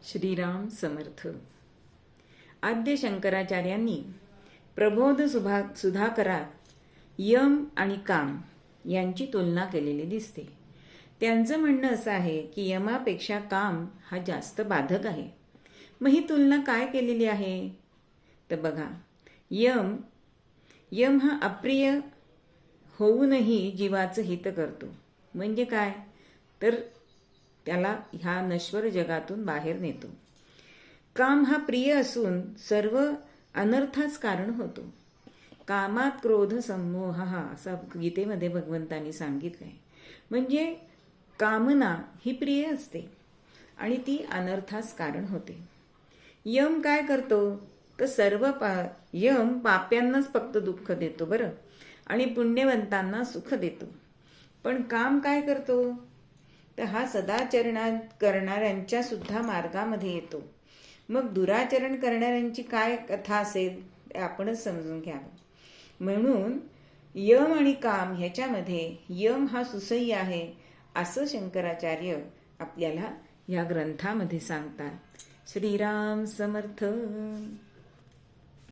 श्रीराम समर्थ. आद्य शंकराचार्यांनी प्रबोध सुधाकरात यम आणि काम यांची तुलना केलेली दिसते. त्यांचं म्हणणं असं आहे की यमापेक्षा काम हा जास्त बाधक आहे. मग ही तुलना काय केलेली आहे तर बघा, यम हा अप्रिय होऊनही जीवाचं हित करतो. म्हणजे काय तर त्याला ह्या नश्वर जगातून बाहेर नेतो. काम हा प्रिय असून सर्व अनर्थाच कारण होतो. कामात क्रोध संमोह हा असं गीतेमध्ये भगवंतांनी सांगितलंय. म्हणजे कामना ही प्रिय असते आणि ती अनर्थास कारण होते. यम काय करतो तर यम पाप्यांनाच फक्त दुःख देतो बरं, आणि पुण्यवंतांना सुख देतो. पण काम काय करतो तर हा सदाचरण करणाऱ्यांच्या सुद्धा मार्गामध्ये येतो. मग दुराचरण करणाऱ्यांची काय कथा असेल ते आपणच समजून घ्यावं. म्हणून यम आणि काम ह्याच्यामध्ये यम हा सुसह्य आहे असं शंकराचार्य आपल्याला या ग्रंथामध्ये सांगतात. श्रीराम समर्थ.